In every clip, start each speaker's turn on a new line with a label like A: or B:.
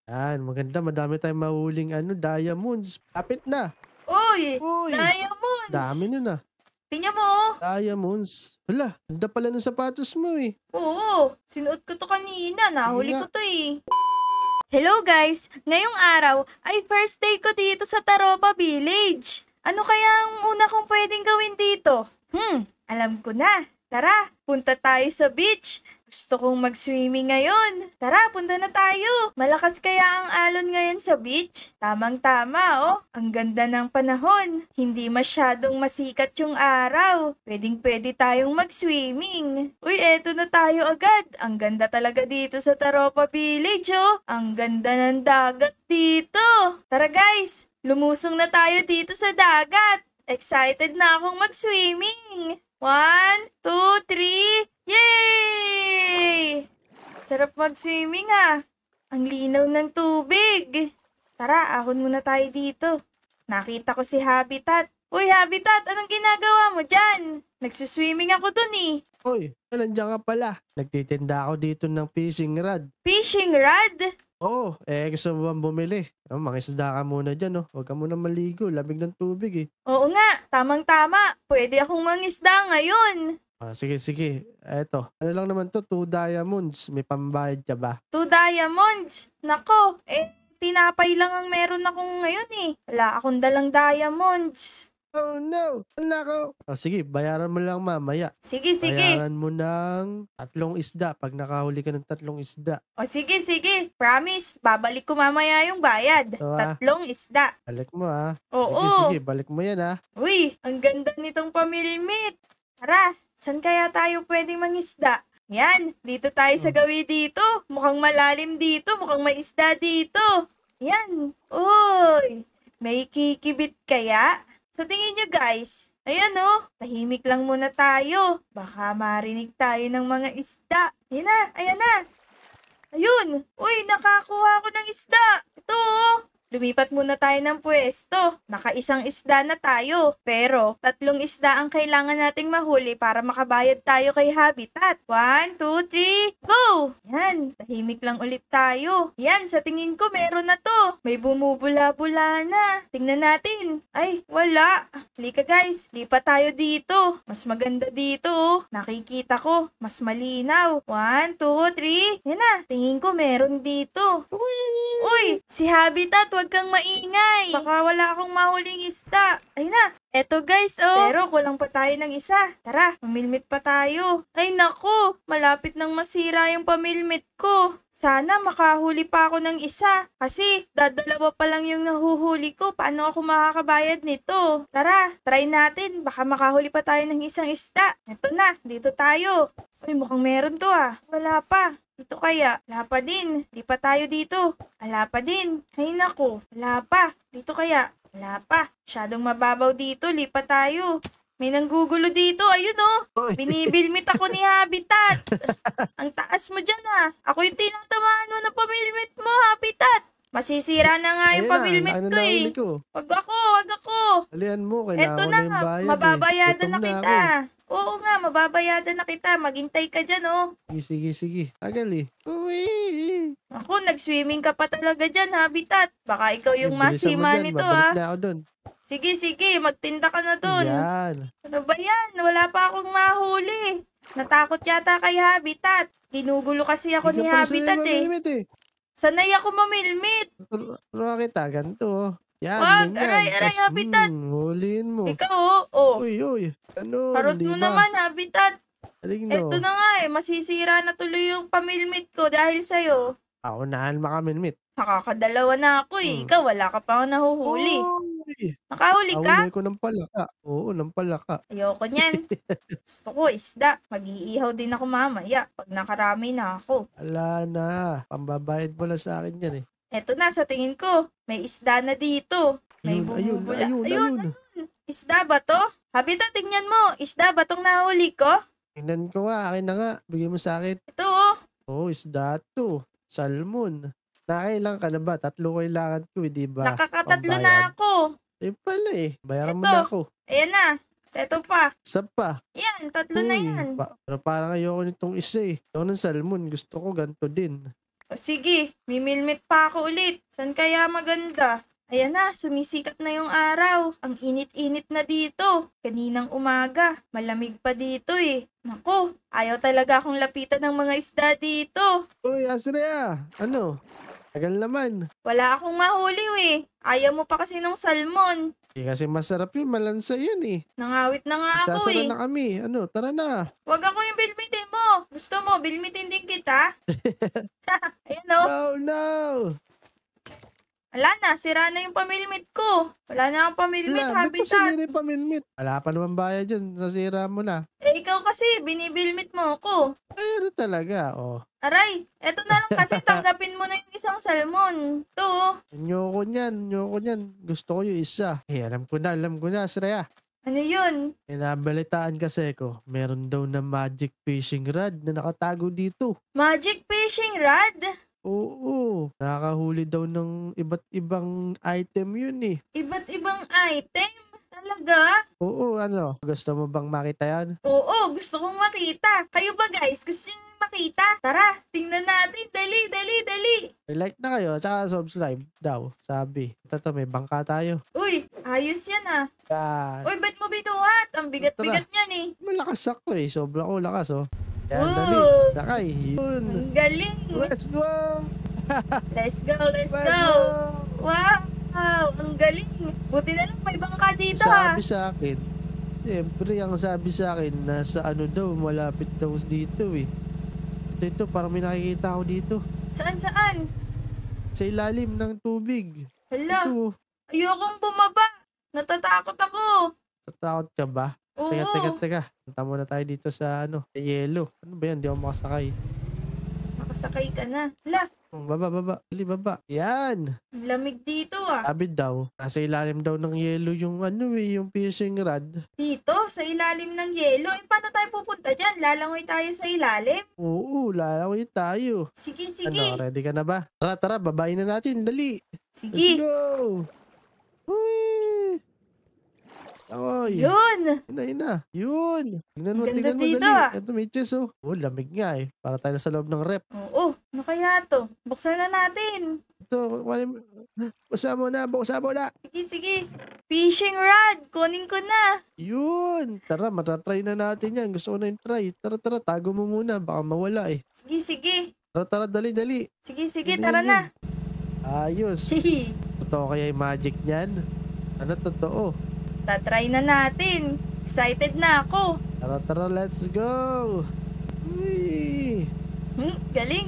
A: Yan, maganda. Madami tayong mahuling diamonds. Kapit na.
B: Uy!
A: Uy, dami
B: Diamonds!
A: nun ah.
B: Tingnan mo, oh.
A: Diamonds. Hala, ganda pala ng sapatos mo eh.
B: Oo, sinuot ko to kanina.
A: Sige
B: Nahuli
A: nga.
B: ko to eh. Hello guys! Ngayong araw ay first day ko dito sa Taropa Village. Ano kaya ang una kong pwedeng gawin dito? Alam ko na. Tara, punta tayo sa beach. Gusto kong mag-swimming ngayon. Tara, punta na tayo. Malakas kaya ang alon ngayon sa beach? Tamang-tama, oh. Ang ganda ng panahon. Hindi masyadong masikat yung araw. Pwedeng-pwede tayong mag-swimming. Uy, eto na tayo agad. Ang ganda talaga dito sa Taropa Village, oh. Ang ganda ng dagat dito. Tara guys, lumusong na tayo dito sa dagat. Excited na akong mag-swimming. 1, 2, 3, yay! Sarap mag-swimming ah. Ang linaw ng tubig. Tara, ahon muna tayo dito. Nakita ko si Habitat. Uy, Habitat, anong ginagawa mo dyan? Nagsuswimming ako dun eh.
A: Uy, nandiyan ka pala. Nagtitinda ako dito ng fishing rod.
B: Fishing rod?
A: Oo, gusto mo bang bumili? Mangisda ka muna dyan, oh. Huwag ka muna maligo. Lamig ng tubig eh.
B: Oo nga, tamang-tama. Pwede akong mangisda ngayon.
A: Sige, sige. Eto, ano lang naman to? 2 diamonds. May pambayad ka ba?
B: 2 diamonds. Nako, tinapay lang ang meron akong ngayon eh. Wala akong dalang diamonds.
A: Oh no! Wala ko! Sige, bayaran mo lang mamaya.
B: Sige, sige.
A: Bayaran mo ng 3 isda pag nakahuli ka ng 3 isda.
B: O sige, sige. Promise, babalik ko mamaya yung bayad.
A: Oo,
B: 3 isda.
A: Balik mo ah.
B: Oo.
A: Sige, sige. Balik mo yan ah.
B: Uy, ang ganda nitong pamilmit. Tara, saan kaya tayo pwedeng mangisda? Yan, dito tayo sa gawi dito. Mukhang malalim dito, mukhang may isda dito. Yan. Uy, may kikibit kaya? Sa tingin nyo guys, ayan oh, tahimik lang muna tayo. Baka marinig tayo ng mga isda. Ayan na, ayan na. Ayun, uy, nakakuha ko ng isda. Ito oh. Lumipat muna tayo ng pwesto. Nakaisang isda na tayo. Pero, 3 isda ang kailangan nating mahuli para makabayad tayo kay Habitat. 1, 2, 3, go! Yan, tahimik lang ulit tayo. Yan, sa tingin ko meron na to. May bumubula-bula na. Tingnan natin. Ay, wala. Halika guys, lipat tayo dito. Mas maganda dito oh. Nakikita ko, mas malinaw. 1, 2, 3. Yan na, tingin ko meron dito. Uy, si Habitat, huwag kang maingay. Baka wala akong mahuling isda. Ay na, eto guys oh. Pero kulang pa tayo ng isa. Tara, mamilmit pa tayo. Ay nako, malapit nang masira yung pamilmit ko. Sana makahuli pa ako ng isa. Kasi dadalawa pa lang yung nahuhuli ko. Paano ako makakabayad nito? Tara, try natin. Baka makahuli pa tayo ng isang isda. Eto na, dito tayo. Uy, mukhang meron to ah. Wala pa. Dito kaya? Wala pa din. Di pa tayo dito. Wala pa din. Ay nako. Wala pa. Dito kaya? Wala pa. Masyadong mababaw dito. Lipat tayo. May nanggugulo dito. Ayun oh.
A: Uy.
B: Binibilmit ako ni Habitat. Ang taas mo dyan ah. Ako yung tinatamaan mo ng pamilmit mo, Habitat. Masisira na nga yung
A: Ayun na,
B: pamilmit
A: ano
B: ko
A: na
B: eh.
A: uli ko.
B: Wag ako.
A: Alian mo,
B: Eto
A: kailangan ko
B: na
A: na yung
B: nga.
A: bayad
B: Mababayadan
A: Gutom
B: na
A: na
B: kita.
A: ako.
B: Oo nga, mababayadan na kita. Maghintay ka dyan oh.
A: Sige, sige. Tagal eh. Uy!
B: Ako, nag-swimming ka pa talaga dyan, Habitat. Baka ikaw yung
A: Bilisan mo
B: masima
A: dyan,
B: nito,
A: babalik
B: ha?
A: na ako dun.
B: Sige, magtinda ka na dun.
A: Yan.
B: Ano ba yan? Wala pa akong mahuli. Natakot yata kay Habitat. Ginugulo kasi ako
A: Hindi
B: ni
A: ka pala
B: Habitat
A: sanay
B: eh.
A: mamimit eh.
B: Sanay ako mamilmit.
A: Pero kita, ganito oh. Yan,
B: Wag,
A: ganyan.
B: aray, Habitat.
A: Huliin mo.
B: Ikaw, oh.
A: Uy. Ano,
B: Parot
A: di
B: mo
A: ba?
B: naman, Habitat.
A: Aling no.
B: Eto na nga eh, masisira na tuloy yung pamilmit ko dahil sa'yo.
A: Ako naan makamilmit.
B: Nakakadalawa na ako eh. Ikaw, wala ka pa nahuhuli.
A: Uy!
B: Nakahuli ka?
A: Ahuli ko ng palaka. Oo, ng palaka.
B: Ayoko niyan. Gusto ko isda. Mag-iihaw din ako mamaya pag nakarami na ako.
A: Ala na. Pambabayad mo lang sa akin yan eh.
B: Eto na, sa tingin ko, may isda na dito. May
A: Ayun,
B: bumubula.
A: ayun.
B: Isda ba to? Habitat, tingnan mo. Isda ba tong nahuli ko?
A: Tingnan ko nga. Akin na nga. Bigay mo sa akin.
B: Ito oh.
A: Oo, isda to. Salmon. Nakailang ka na ba? 3 kailangan ko, di ba?
B: Nakakatatlo
A: Pambayad.
B: na ako.
A: Pala eh. Bayaran mo
B: Eto.
A: na ako.
B: Ayan na. Ito pa.
A: Isa pa.
B: Yan, 3 na yan.
A: Pero parang ayoko nitong isa eh. Ayoko ng salmon. Gusto ko ganito din.
B: O sige, mimilmit pa ako ulit. San kaya maganda? Ayan na, sumisikat na yung araw. Ang init-init na dito. Kaninang umaga, malamig pa dito eh. Nako, ayaw talaga akong lapitan ng mga isda dito.
A: Uy, Asrea! Ano? Tagal naman.
B: Wala akong mahuli eh. Ayaw mo pa kasi ng salmon.
A: Kasi masarap yun, malansa yan eh.
B: Nangawit na nga ako
A: Sasara
B: eh.
A: na kami. Ano, tara na.
B: Wag ako yung bilmitin mo. Gusto mo, bilmitin din kita? Ayan o.
A: No, no!
B: Wala na, sira na yung pamilmit ko. Wala na akong pamilmit,
A: Ba't mo
B: habitat.
A: sinira yung pamilmit? Wala pa naman bayad yun. Sasira mo na.
B: Eh, ikaw kasi, binibilmit mo ako.
A: Ay, ano talaga, oh.
B: Aray, eto na lang kasi tanggapin mo na yung isang salmon. To,
A: Nyoko niyan. Gusto ko yung isa. Eh, alam ko na, Asrea.
B: ano yun?
A: Nabalitaan kasi ko, meron daw na magic fishing rod na nakatago dito.
B: Magic fishing rod?
A: Oo, nakakahuli daw ng iba't ibang item yun eh.
B: Iba't ibang item? Talaga?
A: Oo, ano? Gusto mo bang makita yan?
B: Oo, gusto kong makita. Kayo ba guys, gusto nyo makita? Tara, tingnan natin. Dali, dali, dali.
A: Like na kayo, tsaka subscribe daw, sabi. Ito, may bangka tayo.
B: Uy, ayos yan ah.
A: Yan.
B: Uy, ba't mo binuhat? Ang bigat-bigat niyan eh.
A: Malakas ako eh, sobrang ko lakas oh. Yan,
B: Woo!
A: dali, sakay. Yun.
B: Ang galing.
A: Let's go!
B: Let's go, let's
A: Let's
B: go.
A: go!
B: Wow, ang galing. Buti na lang may bangka dito ha.
A: Sabi sa akin, siyempre ang sabi sa akin, nasa ano daw, malapit daw dito eh. Ito, parang may nakikita ako dito.
B: Saan, saan?
A: Sa ilalim ng tubig.
B: Hala,
A: Ito,
B: ayokong bumaba. Natatakot ako.
A: tatakot ka ba?
B: Oo.
A: Teka. Punta muna tayo dito sa ano, sa yelo. Ano ba yan? Di ako makasakay.
B: Nakasakay ka na. Hala,
A: Baba. Dali, baba. Yan.
B: ang lamig dito ah.
A: Sabi daw, nasa ilalim daw ng yelo yung ano eh, yung fishing rod.
B: Dito, sa ilalim ng yelo. Eh, paano tayo pupunta dyan? Lalangoy tayo sa ilalim?
A: Oo, lalawin tayo.
B: Sige,
A: Ano,
B: sige.
A: ready ka na ba? Tara, babayin na natin. Dali. Let's
B: Sige.
A: go! Uy! Akoy!
B: Yun.
A: Yun! Tingnan mo,
B: Ang ganda
A: tingnan mo,
B: dito,
A: dali.
B: ah.
A: Ito, may chest, oh. Oh, lamig nga eh. Para tayo sa loob ng rep.
B: Oo, ano kaya to? Buksan na natin.
A: Ito, buksan mo na.
B: Sige, sige. Fishing rod. Kunin ko na.
A: Yun! Tara, matatry na natin yan. Gusto ko na yung try. Tara, tago mo muna. Baka mawala eh.
B: Sige, sige.
A: Tara, dali.
B: Sige, sige.
A: Dali
B: Tara
A: yan.
B: na.
A: Ayos.
B: Hihi.
A: Totoo kaya yung magic niyan? Ano totoo?
B: Tatry na natin. Excited na ako.
A: Tara, let's go! Uy!
B: Galing.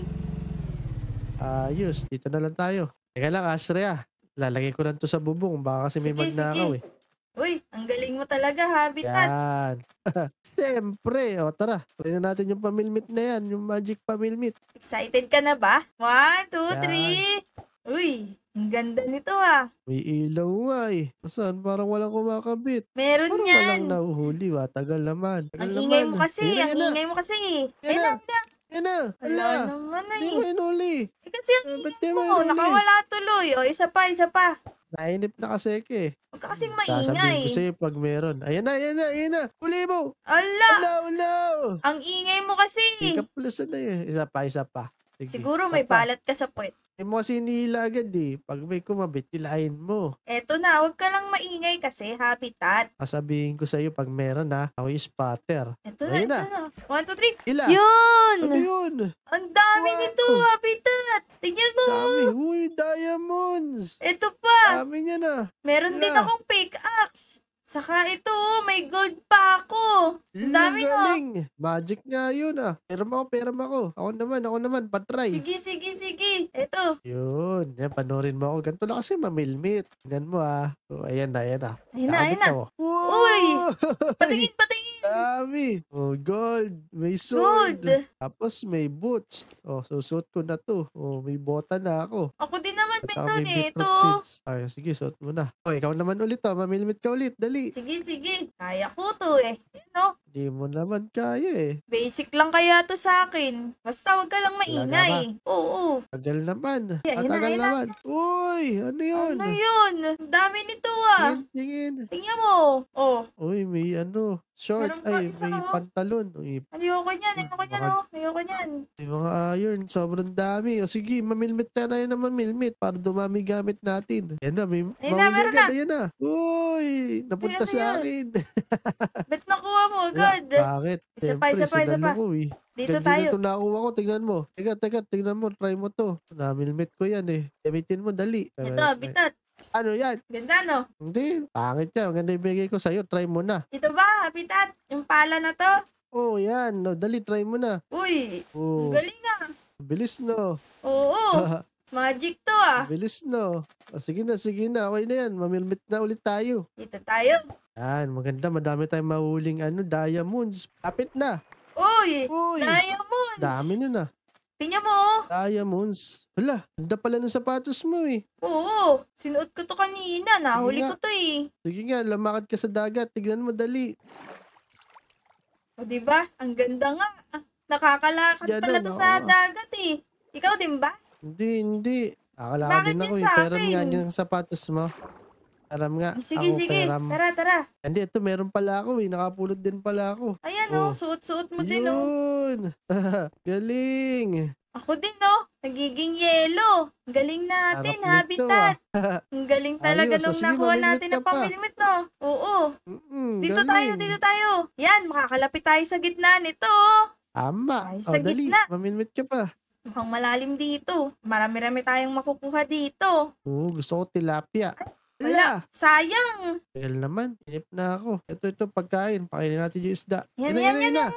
A: Ayos, dito na lang tayo. Teka lang, Asrea. Lalagay ko lang to sa bubong. Baka kasi may
B: Sige,
A: magnakaw
B: sige.
A: eh.
B: Uy, ang galing mo talaga, habitat.
A: Yan. Siyempre. O, tara. Try na natin yung pamilmit na yan. Yung magic pamilmit.
B: Excited ka na ba? 1, 2,
A: Yan.
B: 3. Uy, ang ganda nito ah.
A: May ilaw nga eh. Saan? Parang walang kumakabit.
B: Meron
A: Parang
B: yan.
A: walang nahuhuli. Tagal naman.
B: Ang ingay mo kasi.
A: Yan
B: Ang
A: na.
B: ingay mo kasi.
A: Yan
B: Ayun
A: na.
B: na.
A: Yan na.
B: Wala
A: Ala.
B: naman na
A: Hindi
B: eh.
A: mo inuli.
B: Eh kasi ang
A: Ba't
B: ingay
A: di mo
B: mo.
A: inuli?
B: Nakawala tuloy. O, isa pa.
A: Nainip na kasi ako eh.
B: Huwag ka kasing
A: Sasabihin ko
B: maingay.
A: sa'yo pag meron. Ayan na. Huli mo.
B: Ala,
A: No.
B: ang ingay mo kasi.
A: Ika plus na eh. Isa pa. Sige.
B: Siguro may
A: Isa pa.
B: balat ka sa puwet.
A: Hindi mo kasi nila agad eh. Pag may kumabit, tilain mo.
B: Eto na, huwag ka lang maingay kasi, habitat.
A: Sasabihin ko sa'yo pag meron ha, ako yung spotter.
B: Eto
A: Ayun
B: na, eto na. 1, 2, 3.
A: Ila?
B: Yun!
A: Ano yun?
B: Ang dami
A: Wow!
B: nito, habitat. Tingnan mo.
A: Dami. Uy, diamonds.
B: Eto pa.
A: Dami niya na.
B: Meron din
A: Wala.
B: akong pickaxe. Saka ito, may gold pa ako. Ang dami no.
A: Galing. Magic nga yun ah. Peram ako. Ako naman, patry.
B: Sige. Eto.
A: Yun. Yan, panorin mo ako. Ganito lang kasi mamilmit. Tingnan mo ah. Oh, ayan na.
B: Ayun na.
A: Nakabit ako. Wow!
B: Uy! Patingin.
A: Dami. Oh, gold. May sword.
B: Gold.
A: Tapos may boots. Oh, susuot ko na to. Oh, may bota na ako.
B: Ako din naman
A: At saka
B: meron
A: may
B: ito.
A: beetroot seeds. Ay, sige, suot mo na. Oh, ikaw naman ulit ah. Mamilmit ka ulit. Dali.
B: Sige. Kaya ko to eh. Yan no?
A: Di mo naman kaya eh.
B: Basic lang kaya to sa akin. Basta wag ka lang
A: Talaga ba?
B: maingay. Oo.
A: Tagal naman.
B: Ayan na,
A: Matagal
B: ayan na.
A: naman. Uy, ano yun?
B: Ano yun? Ang dami nito ah.
A: Tingin.
B: Tingnan mo. Oh,
A: Uy, may short.
B: meron pa
A: Ay,
B: isa
A: may
B: oh.
A: pantalon. Uy,
B: Ayoko niyan, ayoko niyan
A: baka
B: oh. Ayoko niyan.
A: may mga iron. Sobrang dami. O sige, mamilmit tayo na mamilmit para dumami gamit natin. Yan na, may
B: Ayun na,
A: mahuli
B: meron
A: agad.
B: na.
A: Ayan na. Uy, napunta
B: Ano
A: sa
B: yan?
A: akin.
B: Ba't nakuha mo
A: Wala,
B: agad?
A: bakit?
B: Isa pa,
A: Siyempre,
B: isa pa, isa
A: sinalo
B: pa.
A: ko eh.
B: Dito
A: Ganyan
B: tayo.
A: na ito nakuha ko. Tingnan mo. Teka, tingnan mo. Try mo to. Namilmit ko yan eh. Gamitin mo, dali.
B: Ito, habitat.
A: Ano yan?
B: Ganda no?
A: Hindi. Pangit yan. Maganda ibigay ko sa'yo. Try mo na.
B: Ito ba, habitat? Yung pala na to?
A: Oh, yan. No, dali, try mo na.
B: Uy,
A: Oh,
B: ang galing ah.
A: bilis no.
B: Oo, magic to ah.
A: Bilis no. Sige na. Okay na yan. Mamilmit na ulit tayo.
B: Dito tayo.
A: Yan, maganda. Madami tayong mahuling diamonds. Kapit na.
B: Uy,
A: Uy,
B: diamonds.
A: dami na.
B: Tingnan mo oh.
A: Diamonds. Hala, ganda pala ng sapatos mo eh.
B: Oo, sinuot ko to kanina. Nahuli
A: Sige
B: ko
A: nga.
B: to eh.
A: Sige nga, lamakad ka sa dagat. Tignan mo dali.
B: O diba? Ang ganda nga. Nakakalakad
A: Yan
B: pala
A: na,
B: to
A: no?
B: sa dagat eh. Ikaw din ba?
A: Hindi. Akala ko
B: Bakit
A: din
B: yun
A: ako eh.
B: sa
A: Peram
B: akin?
A: nga yung sapatos mo. Peram nga.
B: Sige,
A: Ako
B: sige.
A: peram.
B: Tara.
A: Hindi, ito meron pala ako eh. Nakapulot din pala ako.
B: Ayan
A: Oh.
B: oh, suot-suot mo din oh.
A: Yun! Galing!
B: Ako din oh. Nagiging yelo. Ang galing natin,
A: Harap nito,
B: habitat.
A: ah.
B: Ang galing talaga
A: Ayos.
B: nung
A: Sige,
B: nakuha
A: mamimit
B: natin
A: ka
B: ng
A: pa.
B: pamilmit no. Oo. Dito
A: Galing.
B: tayo. Yan, makakalapit tayo sa gitna nito oh.
A: Tama.
B: Ay, sa
A: Dali.
B: gitna.
A: Mamilmit ka pa.
B: Mukhang malalim dito. Marami-rami tayong makukuha dito.
A: Oo, gusto ko tilapia.
B: Wala. Sayang.
A: Tagal naman. Inip na ako. Ito, pagkain. Pakainin natin yung isda.
B: Yan,
A: Yan na.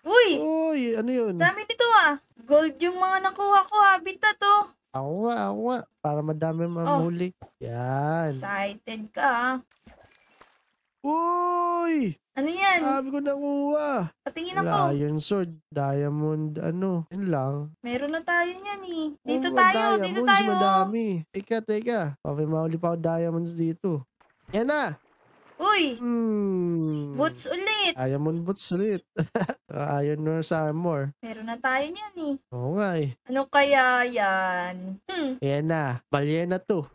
B: Uy,
A: Uy, ano yun?
B: dami nito ah. Gold yung mga nakuha ko, habitat oh.
A: Ako nga. Para madami mamuli. Yan.
B: Excited ka ah.
A: Uy!
B: Ano yan?
A: Sabi ko nakuha.
B: Patingin ako.
A: Wala, iron sword. Diamond, Yun lang.
B: Meron na tayo niyan eh. Dito
A: Oo,
B: tayo, dito
A: diamonds,
B: tayo.
A: madami. Teka. May mahuli pa ako diamonds dito. Yan na.
B: Uy,
A: Boots.
B: boots ulit.
A: Diamond boots ulit. Iron Norse armor.
B: Meron na tayo niyan eh.
A: Oo nga eh.
B: Ano kaya yan?
A: Ayan na. Balyena to.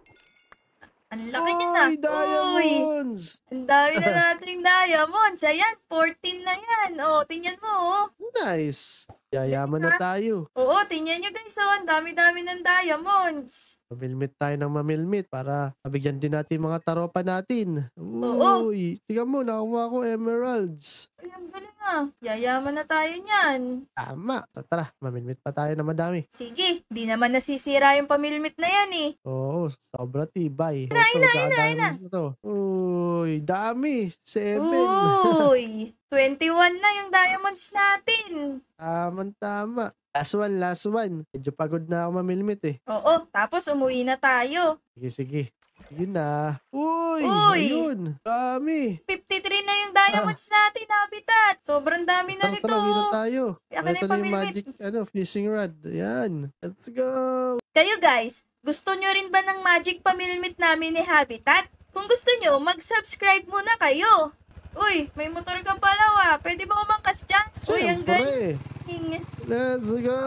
B: Ang laki niya na.
A: Uy, diamonds!
B: Ang dami na nating diamonds. Ayan, 14 na yan. Oh, tingnan mo oh.
A: Nice. Yayaman na tayo.
B: Oo, tingnan nyo guys oh. Ang dami-dami ng diamonds.
A: Mamilmit tayo ng mamilmit para mabigyan din natin mga taropa natin.
B: Oo.
A: Uy, tingnan mo, nakakuha ko emeralds.
B: Ay, ang galing ah. Yayaman na tayo niyan.
A: Tama. Tara, mamilmit pa tayo na madami.
B: Sige, di naman nasisira yung pamilmit na yan eh.
A: Oo, sobra tibay. Diamonds na to. Uy, dami. 7.
B: Uy, 21 na yung diamonds natin.
A: Tama. Last one. Medyo pagod na ako mamilmit eh.
B: Oo, tapos umuwi na tayo.
A: Sige. Yun na. Uy!
B: Uy!
A: Ayun! Dami!
B: 53 na yung diamonds natin, habitat. Sobrang dami na nito.
A: Tara, na tayo.
B: Akin na
A: Ito
B: yung
A: na yung
B: pamilmit.
A: magic, fishing rod. Ayan. Let's go!
B: Kayo guys, gusto nyo rin ba ng magic pamilmit namin ni Habitat? Kung gusto nyo, mag-subscribe muna kayo. Uy, may motor ka pala wa. Pwede ba umangkas dyan? Uy, ang galing.
A: Siyempre. Let's go!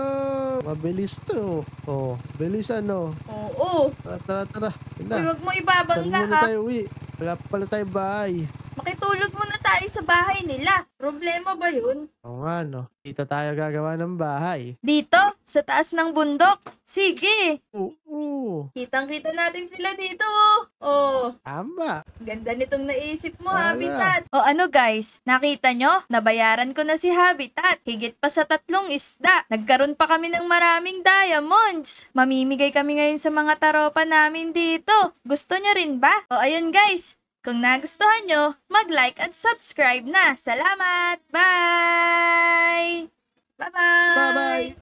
A: Mabilis to. Oh, bilis ano.
B: Oo.
A: Tara. Yun
B: Uy,
A: na.
B: wag mo
A: Saan
B: ibabangga
A: muna
B: ha.
A: tayo uwi? Wala pa pala tayo bahay.
B: Makitulog muna tayo sa bahay nila. Problema ba yun?
A: Oo nga, no. Dito tayo gagawa ng bahay.
B: Dito, sa taas ng bundok. Sige.
A: Oo.
B: Kitang-kita natin sila dito oh. Oh,
A: Tama.
B: ganda nitong naisip mo,
A: Wala.
B: Habitat. O ano guys, nakita nyo? Nabayaran ko na si Habitat. Higit pa sa 3 isda. Nagkaroon pa kami ng maraming diamonds. Mamimigay kami ngayon sa mga taropa namin dito. Gusto nyo rin ba? O ayun guys, kung nagustuhan nyo, mag-like at subscribe na. Salamat! Bye!